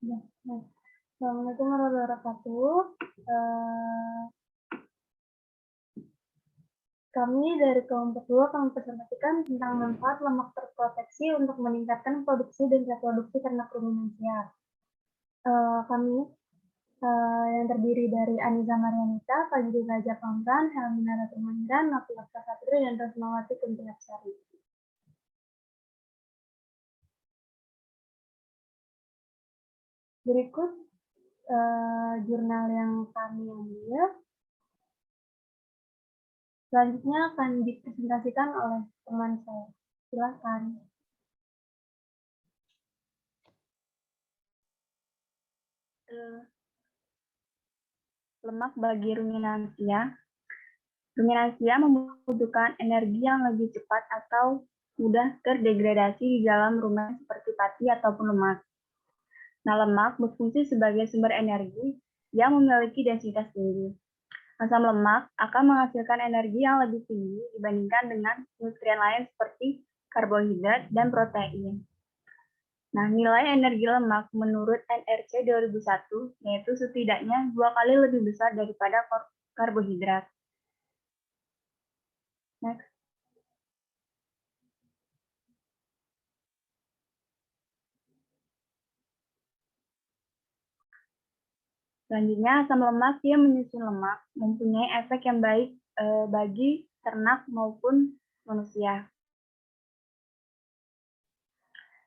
Ya, baik. Assalamualaikum warahmatullahi wabarakatuh. Kami dari kelompok 2 akan mempresentasikan tentang manfaat lemak terproteksi untuk meningkatkan produksi dan reproduksi ternak ruminansia. Kami yang terdiri dari Anissa Marianita, Fajri Raja Pamran, Helmina Ratumandan, Nafila Sapri, dan Rosmawati Kuntiapsari. Berikut jurnal yang kami ambil. Selanjutnya akan dipresentasikan oleh teman saya. Silakan. Lemak bagi ruminansia. Ruminansia membutuhkan energi yang lebih cepat atau mudah terdegradasi di dalam rumen seperti pati ataupun lemak. Nah, lemak berfungsi sebagai sumber energi yang memiliki densitas tinggi. Asam lemak akan menghasilkan energi yang lebih tinggi dibandingkan dengan nutrien lain seperti karbohidrat dan protein. Nah, nilai energi lemak menurut NRC 2001 yaitu setidaknya 2 kali lebih besar daripada karbohidrat. Next. Selanjutnya, asam lemak yang menyusun lemak mempunyai efek yang baik bagi ternak maupun manusia.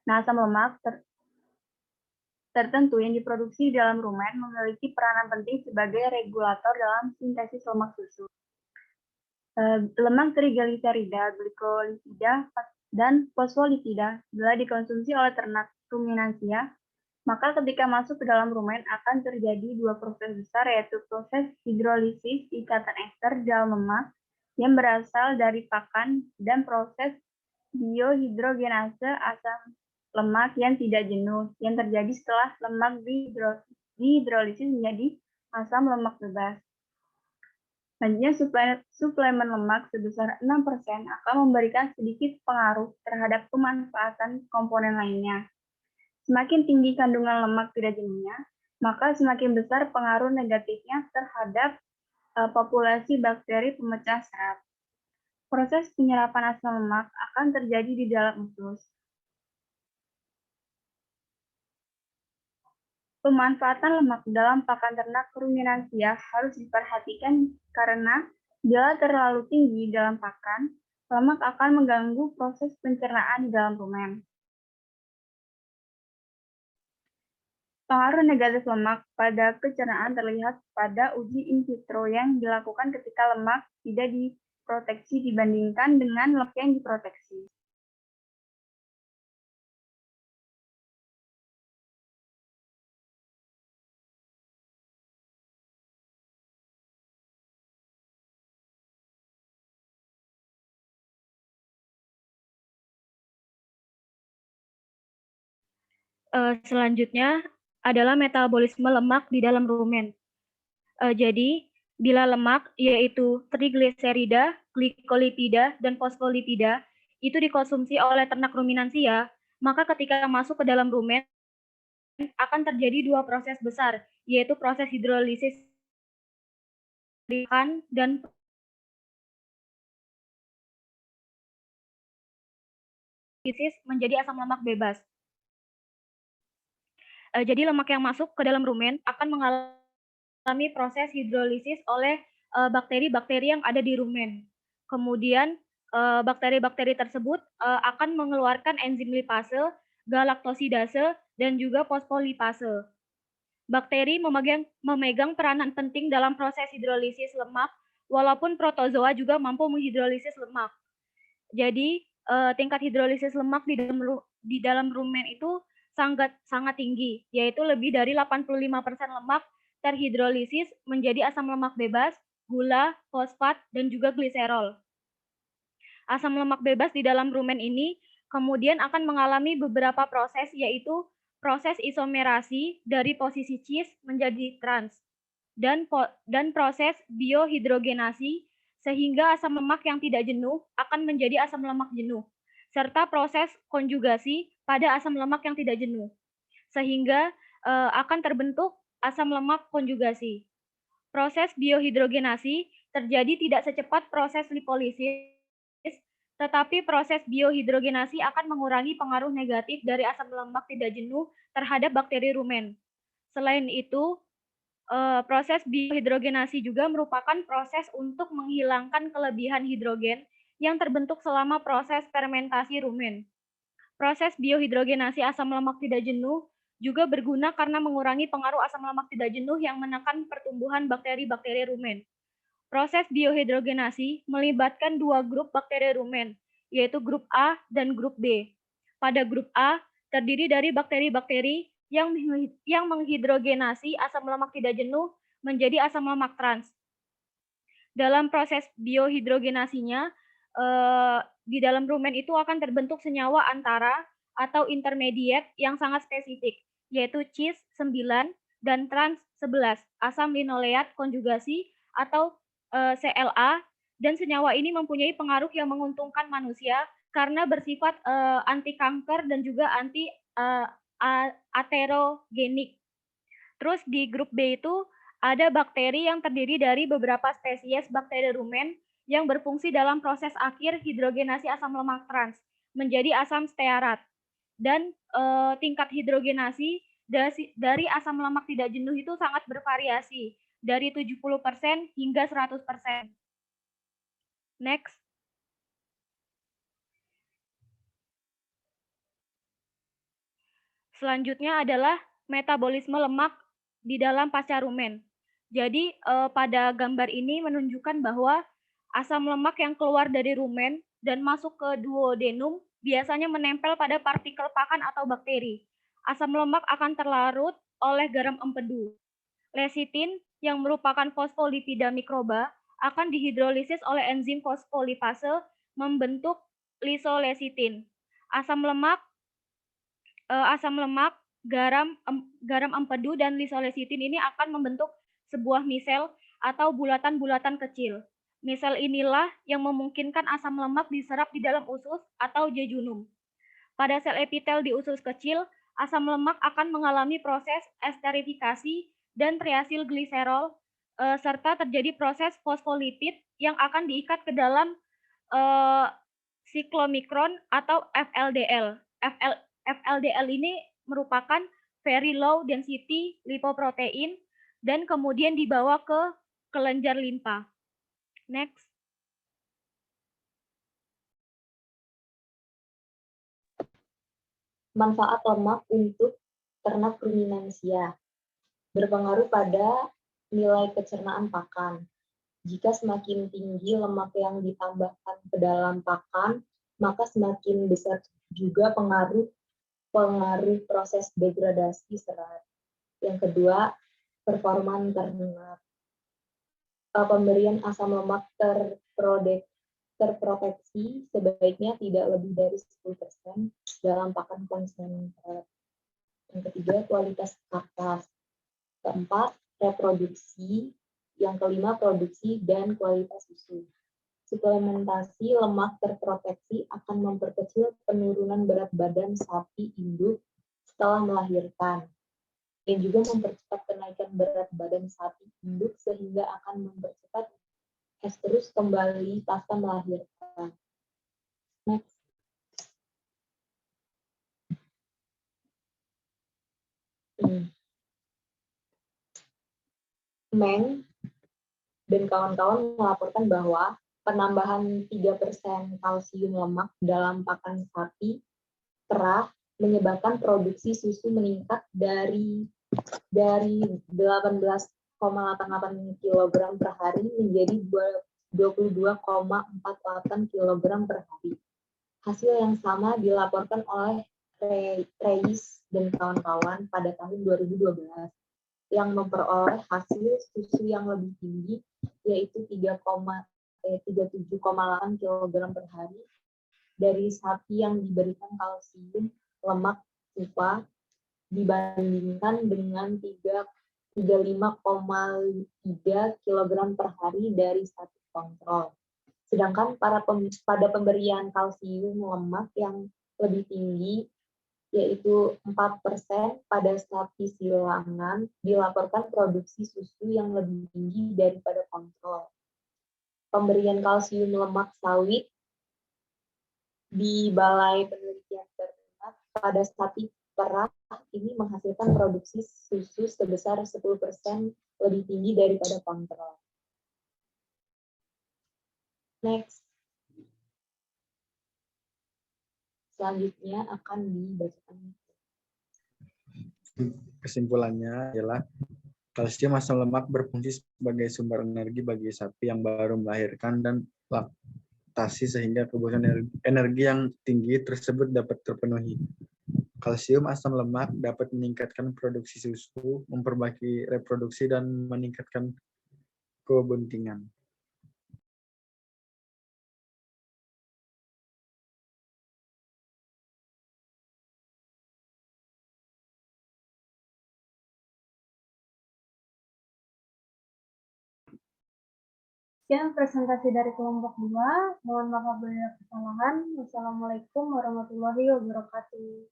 Nah, asam lemak tertentu yang diproduksi di dalam rumen memiliki peranan penting sebagai regulator dalam sintesis lemak susu. Lemak trigliserida, glikolipida, dan fosfolipida bila dikonsumsi oleh ternak ruminansia, maka ketika masuk ke dalam rumen akan terjadi dua proses besar, yaitu proses hidrolisis ikatan ester di dalam lemak yang berasal dari pakan dan proses biohidrogenase asam lemak yang tidak jenuh yang terjadi setelah lemak dihidrolisis menjadi asam lemak bebas. Selanjutnya, suplemen lemak sebesar 6% akan memberikan sedikit pengaruh terhadap pemanfaatan komponen lainnya. Semakin tinggi kandungan lemak tidak jenuhnya, maka semakin besar pengaruh negatifnya terhadap populasi bakteri pemecah serat. Proses penyerapan asam lemak akan terjadi di dalam usus. Pemanfaatan lemak dalam pakan ternak ruminansia harus diperhatikan karena bila terlalu tinggi dalam pakan, lemak akan mengganggu proses pencernaan di dalam rumen. Pengaruh negatif lemak pada pencernaan terlihat pada uji in vitro yang dilakukan ketika lemak tidak diproteksi dibandingkan dengan lemak yang diproteksi. Selanjutnya adalah metabolisme lemak di dalam rumen. Jadi, bila lemak yaitu trigliserida, glikolipida, dan fosfolipida itu dikonsumsi oleh ternak ruminansia, maka ketika masuk ke dalam rumen akan terjadi dua proses besar, yaitu proses hidrolisis dan menjadi asam lemak bebas. Jadi lemak yang masuk ke dalam rumen akan mengalami proses hidrolisis oleh bakteri-bakteri yang ada di rumen. Kemudian bakteri-bakteri tersebut akan mengeluarkan enzim lipase, galaktosidase, dan juga fosfolipase. Bakteri memegang peranan penting dalam proses hidrolisis lemak, walaupun protozoa juga mampu menghidrolisis lemak. Jadi tingkat hidrolisis lemak di dalam rumen itu sangat tinggi, yaitu lebih dari 85% lemak terhidrolisis menjadi asam lemak bebas, gula, fosfat, dan juga gliserol. Asam lemak bebas di dalam rumen ini kemudian akan mengalami beberapa proses, yaitu proses isomerasi dari posisi cis menjadi trans, dan proses biohidrogenasi sehingga asam lemak yang tidak jenuh akan menjadi asam lemak jenuh, serta proses konjugasi pada asam lemak yang tidak jenuh. Sehingga akan terbentuk asam lemak konjugasi. Proses biohidrogenasi terjadi tidak secepat proses lipolisis, tetapi proses biohidrogenasi akan mengurangi pengaruh negatif dari asam lemak tidak jenuh terhadap bakteri rumen. Selain itu, proses biohidrogenasi juga merupakan proses untuk menghilangkan kelebihan hidrogen yang terbentuk selama proses fermentasi rumen. Proses biohidrogenasi asam lemak tidak jenuh juga berguna karena mengurangi pengaruh asam lemak tidak jenuh yang menekan pertumbuhan bakteri-bakteri rumen. Proses biohidrogenasi melibatkan dua grup bakteri rumen, yaitu grup A dan grup B. Pada grup A, terdiri dari bakteri-bakteri yang menghidrogenasi asam lemak tidak jenuh menjadi asam lemak trans. Dalam proses biohidrogenasinya, di dalam rumen itu akan terbentuk senyawa antara atau intermediate yang sangat spesifik, yaitu cis 9 dan trans 11, asam linoleat konjugasi atau CLA, dan senyawa ini mempunyai pengaruh yang menguntungkan manusia karena bersifat anti kanker dan juga anti aterogenik. Terus di grup B itu ada bakteri yang terdiri dari beberapa spesies bakteri rumen yang berfungsi dalam proses akhir hidrogenasi asam lemak trans menjadi asam stearat. Dan tingkat hidrogenasi dari asam lemak tidak jenuh itu sangat bervariasi, dari 70% hingga 100%. Next. Selanjutnya adalah metabolisme lemak di dalam pasca rumen. Jadi pada gambar ini menunjukkan bahwa asam lemak yang keluar dari rumen dan masuk ke duodenum biasanya menempel pada partikel pakan atau bakteri. Asam lemak akan terlarut oleh garam empedu. Lecitin yang merupakan fosfolipida mikroba akan dihidrolisis oleh enzim fosfolipase membentuk lisolecitin. Asam lemak, garam empedu dan lisolecitin ini akan membentuk sebuah misel atau bulatan-bulatan kecil. Misel inilah yang memungkinkan asam lemak diserap di dalam usus atau jejunum. Pada sel epitel di usus kecil, asam lemak akan mengalami proses esterifikasi dan triasil gliserol, serta terjadi proses fosfolipid yang akan diikat ke dalam siklomikron atau FLDL. FLDL ini merupakan very low density lipoprotein dan kemudian dibawa ke kelenjar limpa. Next. Manfaat lemak untuk ternak ruminansia berpengaruh pada nilai pencernaan pakan. Jika semakin tinggi lemak yang ditambahkan ke dalam pakan, maka semakin besar juga pengaruh proses degradasi serat. Yang kedua, performa ternak. Pemberian asam lemak terproteksi sebaiknya tidak lebih dari 10% dalam pakan konsentrat. Yang ketiga, kualitas karkas. Keempat, reproduksi. Yang kelima, produksi dan kualitas susu. Suplementasi lemak terproteksi akan memperkecil penurunan berat badan sapi induk setelah melahirkan, dan juga mempercepat kenaikan berat badan sapi induk sehingga akan mempercepat estrus kembali pasca melahirkan. Next. Meng dan kawan-kawan melaporkan bahwa penambahan 3% kalsium lemak dalam pakan sapi terah menyebabkan produksi susu meningkat dari 18,88 kg per hari menjadi 22,48 kg per hari. Hasil yang sama dilaporkan oleh Reis dan kawan-kawan pada tahun 2012 yang memperoleh hasil susu yang lebih tinggi, yaitu 37,8 kg per hari dari sapi yang diberikan kalsium lemak SUPA dibandingkan dengan 35,3 kg per hari dari sapi kontrol. Sedangkan pada pemberian kalsium lemak yang lebih tinggi, yaitu 4% pada sapi silangan dilaporkan produksi susu yang lebih tinggi daripada kontrol. Pemberian kalsium lemak sawit di Balai Penelitian Ternak pada sapi perah ini menghasilkan produksi susu sebesar 10% lebih tinggi daripada kontrol. Next. Selanjutnya akan dibacakan. Kesimpulannya adalah kalsium asam lemak berfungsi sebagai sumber energi bagi sapi yang baru melahirkan dan laktasi sehingga kebutuhan energi yang tinggi tersebut dapat terpenuhi. Kalsium asam lemak dapat meningkatkan produksi susu, memperbaiki reproduksi, dan meningkatkan kebuntingan. Sekian presentasi dari kelompok 2. Mohon maaf apabila ada kesalahan. Wassalamualaikum warahmatullahi wabarakatuh.